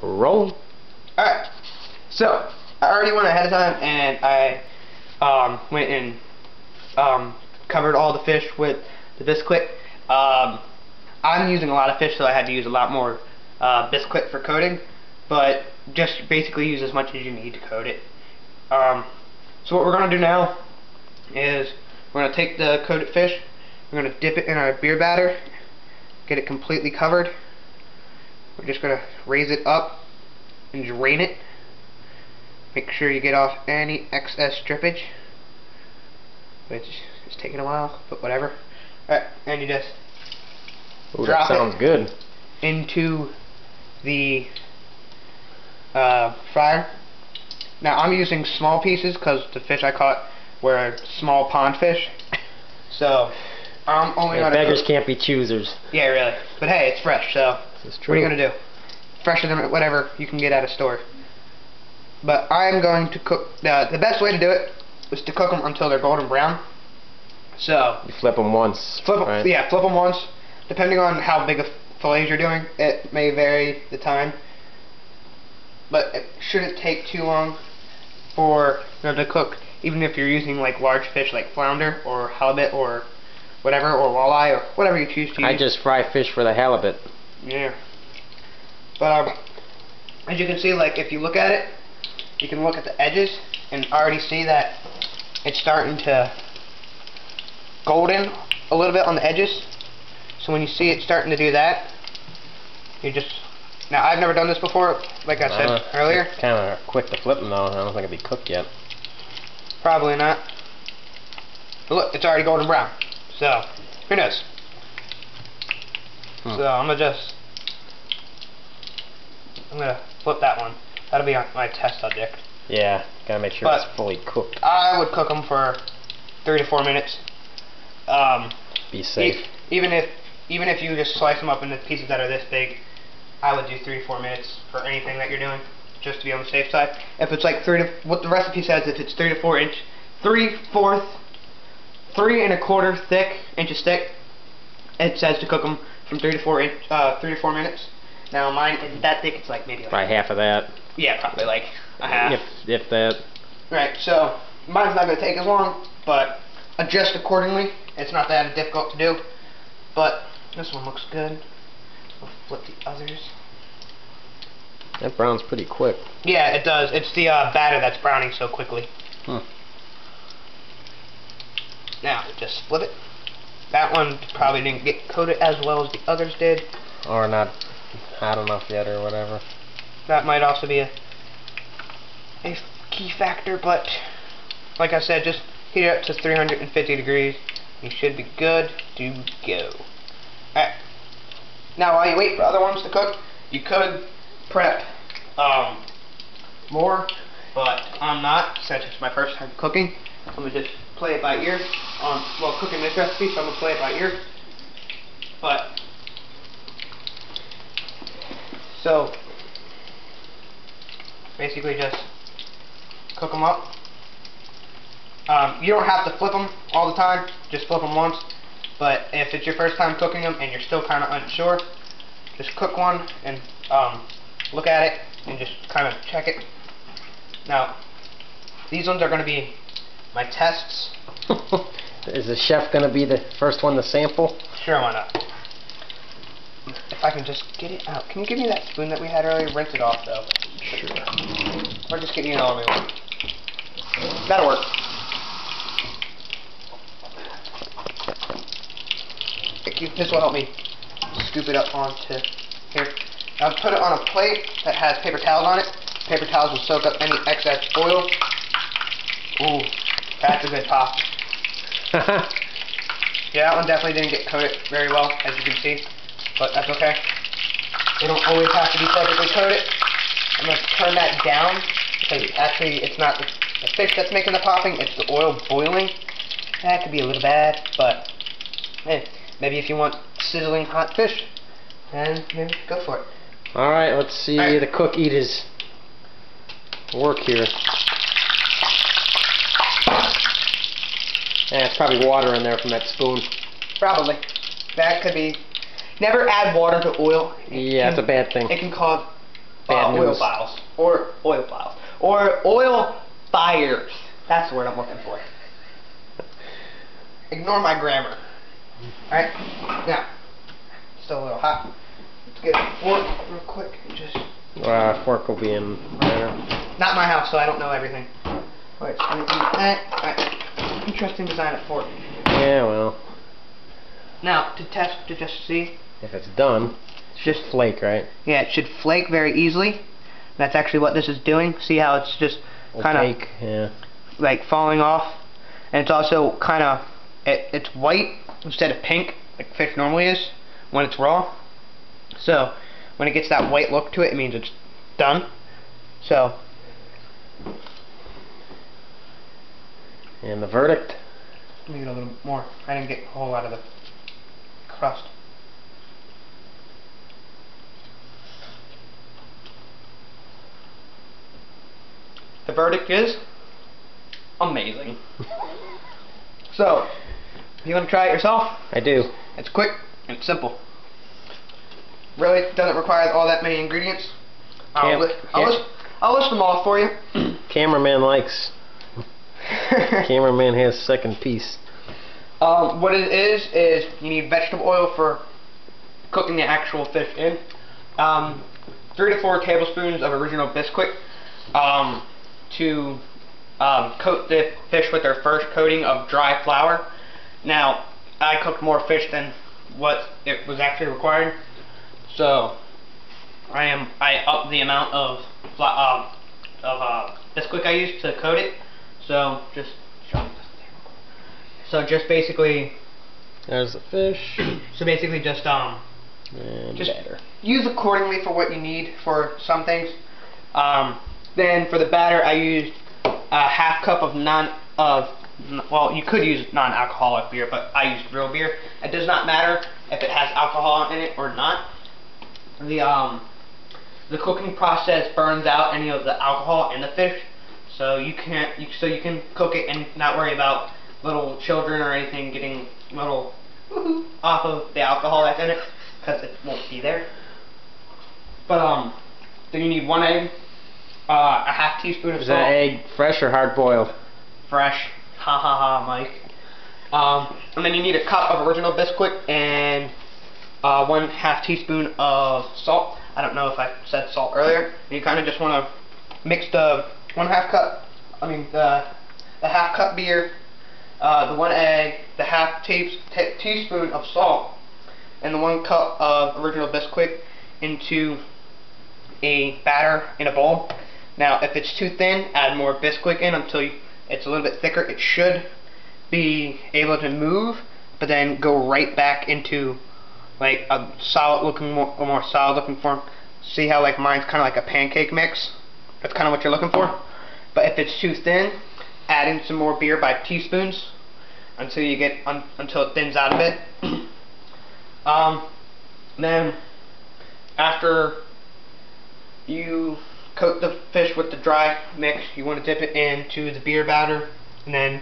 Roll. Alright, so I already went ahead of time and I went and covered all the fish with the Bisquick. I'm using a lot of fish, so I had to use a lot more Bisquick for coating, but just basically use as much as you need to coat it. So what we're going to do now is we're going to take the coated fish, we're going to dip it in our beer batter, get it completely covered. We're just going to raise it up and drain it. Make sure you get off any excess drippage, which is taking a while, but whatever. Alright, and you just drop that sounds good. into the fryer. Now I'm using small pieces because the fish I caught were small pond fish, so I'm only gonna beggars can't be choosers. Yeah, really. But hey, it's fresh, so This is true. what are you gonna do? Fresher than whatever you can get at a store. But I'm going to cook. The best way to do it is to cook them until they're golden brown. So You flip them once. flip them, right? yeah, flip them once. Depending on how big of fillets you're doing, it may vary the time. But it shouldn't take too long for them to cook. Even if you're using like large fish like flounder or halibut or whatever, or walleye or whatever you choose to use. I just fry fish for the halibut. Yeah. But as you can see, like if you look at it, you can look at the edges and already see that it's starting to golden a little bit on the edges. So when you see it starting to do that, you just, now I've never done this before, like I said earlier. It's kind of quick to flip them though. I don't think it'll be cooked yet. Probably not. But look, it's already golden brown. So who knows? So I'm gonna flip that one. That'll be on my test subject. Yeah, gotta make sure it's fully cooked. I would cook them for 3 to 4 minutes. Be safe. Even if you just slice them up into pieces that are this big, I would do 3 to 4 minutes for anything that you're doing, just to be on the safe side. If it's like what the recipe says, if it's 3 to 4 inch, 3/4, 3 1/4 inches thick, it says to cook them from 3 to 4 minutes. Now mine isn't that thick. It's like maybe like Probably half of that. Yeah, probably like a half. If that. Right, so mine's not going to take as long, but adjust accordingly. It's not that difficult to do. But this one looks good. I'll flip the others. That brown's pretty quick. Yeah, it does. It's the batter that's browning so quickly. Now, just flip it. That one probably didn't get coated as well as the others did. Or not hot enough yet or whatever. That might also be a key factor, but like I said, just heat it up to 350 degrees. You should be good to go. Alright. Now while you wait for other ones to cook, you could prep more, but I'm not, since it's my first time cooking. I'm going to just play it by ear on, cooking this recipe, so I'm going to play it by ear. But, so, basically just cook them up. You don't have to flip them all the time, just flip them once. But if it's your first time cooking them and you're still kind of unsure, just cook one and look at it and just kind of check it. Now, these ones are going to be my tests. Is the chef going to be the first one to sample? Sure, why not? If I can just get it out. Can you give me that spoon that we had earlier? Rinse it off, though. Sure. Or just get me an all new one. That'll work. This will help me scoop it up onto here. Now put it on a plate that has paper towels on it. Paper towels will soak up any excess oil. Ooh, that's a good pop. Yeah, that one definitely didn't get coated very well, as you can see, but that's okay. They don't always have to be perfectly coated. I'm going to turn that down, because actually it's not the fish that's making the popping, it's the oil boiling. That could be a little bad, but hey, maybe if you want sizzling hot fish, then maybe go for it. Alright, let's see the cook eat his work here. Yeah, it's probably water in there from that spoon. Probably. That could be. Never add water to oil. Yeah, it's a bad thing. It can cause oil news. piles. Or oil piles. Or oil fires. That's the word I'm looking for. Ignore my grammar. Alright, now, still a little hot. Let's get a fork real quick and just... Fork will be in there. Not my house, so I don't know everything. Alright, so alright. Interesting design of fork. Yeah, well. Now, to test, to just see. If it's done, it's just flake, right? Yeah, it should flake very easily. That's actually what this is doing. See how it's just kind of yeah, like falling off, and it's also kind of it's white instead of pink like fish normally is when it's raw. So when it gets that white look to it, it means it's done. So, and the verdict? let me get a little more. I didn't get a whole lot of the crust. The verdict is amazing. So, you want to try it yourself? I do. It's quick and it's simple. Really doesn't require all that many ingredients. I'll list them all for you. Cameraman likes. Cameraman has second piece. What it is you need vegetable oil for cooking the actual fish in. 3 to 4 tablespoons of original Bisquick to coat the fish with their first coating of dry flour. Now, I cooked more fish than what it was actually required, so I upped the amount of Bisquick I used to coat it. So just basically, there's the fish. So basically just and just batter. use accordingly for what you need for some things. Then for the batter, I used a half cup of well, you could use non-alcoholic beer, but I used real beer. It does not matter if it has alcohol in it or not. The cooking process burns out any of the alcohol in the fish, so you can cook it and not worry about little children or anything getting little off of the alcohol that's in it, because it won't be there. But then you need 1 egg, a half teaspoon of Is salt. that egg fresh or hard boiled? Fresh. Ha ha ha, Mike. And then you need a cup of original Bisquick and 1/2 teaspoon of salt. I don't know if I said salt earlier. You kind of just want to mix the 1/2 cup, the half cup beer, the 1 egg, the half teaspoon of salt, and the 1 cup of original Bisquick into a batter in a bowl. Now, if it's too thin, add more Bisquick in until it's a little bit thicker. It should be able to move, but then go right back into like a more solid looking form. See how like mine's kind of like a pancake mix? That's kind of what you're looking for. But if it's too thin, add in some more beer by teaspoons until you get until it thins out a bit. Then after you coat the fish with the dry mix, you want to dip it into the beer batter, and then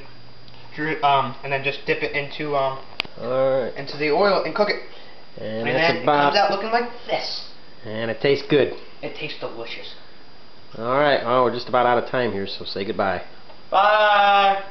just dip it into the oil and cook it. And then it comes out looking like this. And it tastes good. It tastes delicious. Alright, well, we're just about out of time here, so say goodbye. Bye.